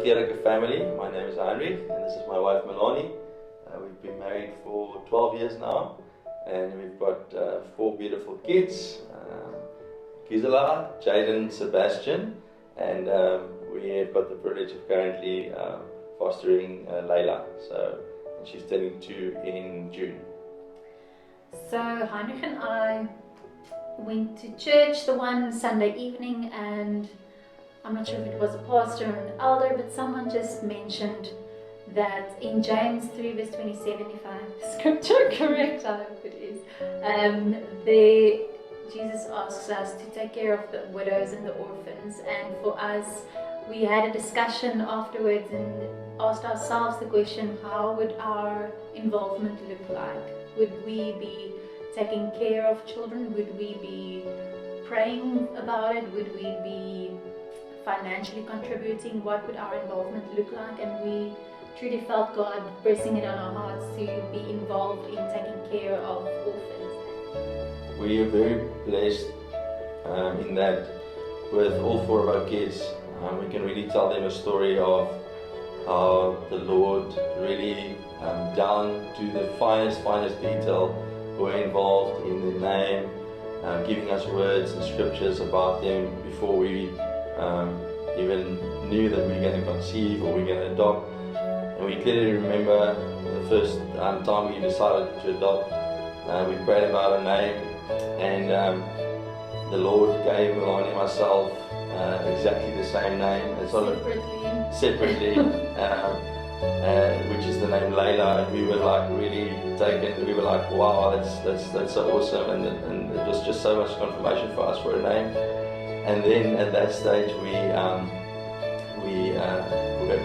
Gericke Family. My name is Heinrich and this is my wife Melanie. We've been married for 12 years now and we've got 4 beautiful kids, Gisela, Jaden, Sebastian, and we have got the privilege of currently fostering Layla. And she's turning 2 in June. So Heinrich and I went to church the one Sunday evening, and I'm not sure if it was a pastor or an elder, but someone just mentioned that in James 3 verse 27, if I have the scripture correct, I hope it is, Jesus asks us to take care of the widows and the orphans. And for us, we had a discussion afterwards and asked ourselves the question, how would our involvement look like? Would we be taking care of children? Would we be praying about it? Would we be financially contributing? What would our involvement look like? And we truly felt God pressing it on our hearts to be involved in taking care of orphans. We are very blessed in that with all 4 of our kids, we can really tell them a story of how the Lord really down to the finest detail were involved in the name, giving us words and scriptures about them before we even knew that we were going to conceive or we were going to adopt. And we clearly remember the first time we decided to adopt, we prayed about a name, and the Lord gave Melanie and myself exactly the same name, and sort of separately, which is the name Layla. And we were like really taken. We were like, wow, that's so awesome, and it was just so much confirmation for us for a name. And then at that stage we were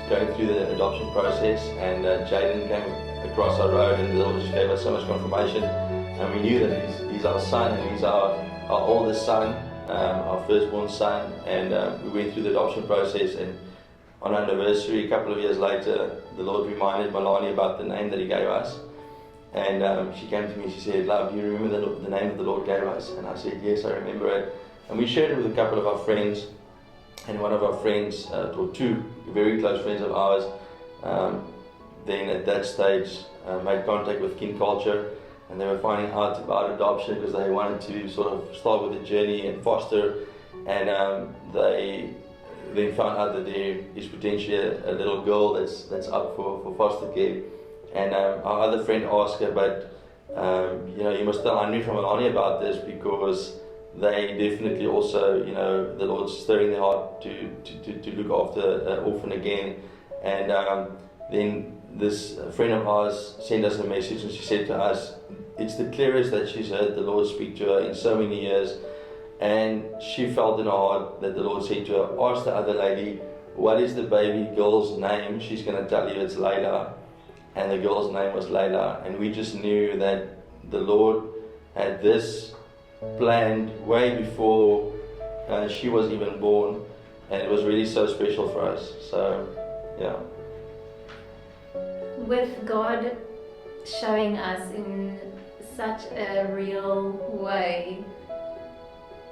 going through the adoption process, and Jaden came across our road, and the Lord just gave us so much confirmation, and we knew that he's our son, and he's our oldest son, our firstborn son. And we went through the adoption process, and on our anniversary a couple of years later, the Lord reminded Melanie about the name that he gave us. And she came to me and she said, "Love, do you remember the name that the Lord gave us?" And I said, "Yes, I remember it." And we shared it with a couple of our friends, and one of our friends, or 2 very close friends of ours, then at that stage made contact with Kin Culture, and they were finding out about adoption because they wanted to sort of start with the journey and foster. And they then found out that there is potentially a little girl that's up for foster care. And our other friend asked her, "But you must tell Heinrich and Melanie about this, because they definitely also, the Lord's stirring their heart to look after an orphan again." And then this friend of ours sent us a message, and she said to us, it's the clearest that she's heard the Lord speak to her in so many years. And she felt in her heart that the Lord said to her, "Ask the other lady, what is the baby girl's name? She's going to tell you it's Layla." And the girl's name was Layla. And we just knew that the Lord had this planned way before she was even born, and it was really so special for us. So yeah, with God showing us in such a real way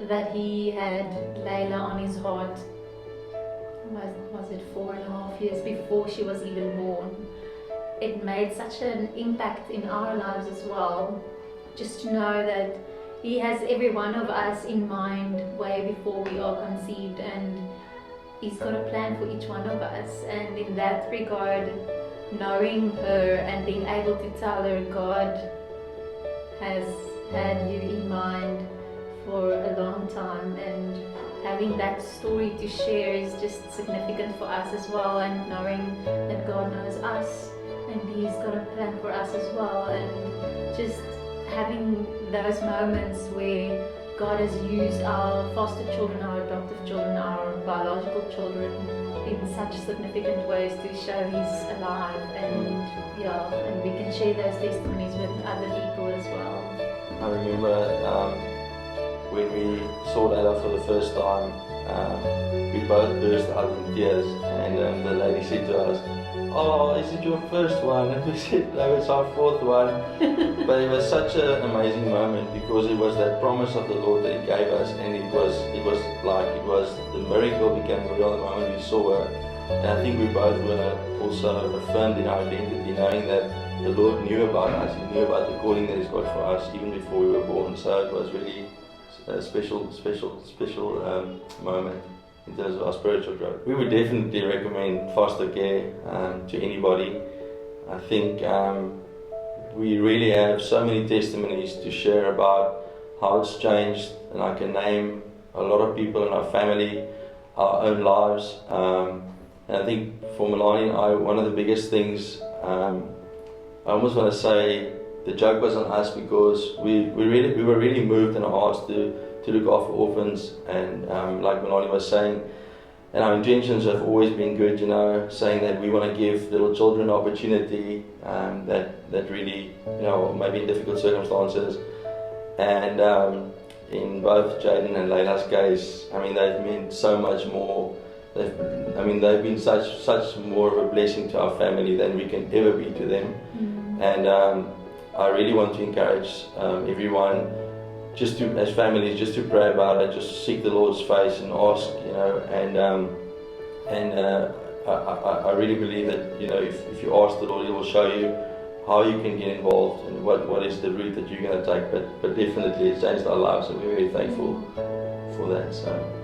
that he had Layla on his heart, was it 4.5 years before she was even born. It made such an impact in our lives as well, just to know that he has every one of us in mind way before we are conceived, and he's got a plan for each one of us. And in that regard, knowing her and being able to tell her God has had you in mind for a long time, and having that story to share is just significant for us as well. And knowing that God knows us and he's got a plan for us as well, and just having those moments where God has used our foster children, our adoptive children, our biological children in such significant ways to show he's alive. And and we can share those testimonies with other people as well. I remember when we saw Layla for the first time, we both burst out in tears, and the lady said to us, "Oh, is it your first one?" And we said, "No, it's our 4th one." But it was such an amazing moment, because it was that promise of the Lord that he gave us, and it was the miracle became real the moment we saw her. And I think we both were also affirmed in our identity, knowing that the Lord knew about us, He knew about the calling that He's got for us even before we were born. So it was really a special moment in terms of our spiritual growth. We would definitely recommend foster care to anybody. I think we really have so many testimonies to share about how it's changed, and I can name a lot of people in our family, our own lives. And I think for Melanie and I, one of the biggest things, I almost want to say the joke was on us, because we were really moved in our hearts to look after orphans, and like Melanie was saying, and our intentions have always been good, you know, saying that we want to give little children opportunity that really, you know, maybe in difficult circumstances. And in both Jaden and Layla's case, I mean, they've meant so much more. They've been such more of a blessing to our family than we can ever be to them. And I really want to encourage everyone, just to, as families, just to pray about it, just seek the Lord's face and ask, you know, and I really believe that, you know, if you ask the Lord, He will show you how you can get involved and what is the route that you're going to take. But definitely it's changed our lives, and we're very thankful for that. So.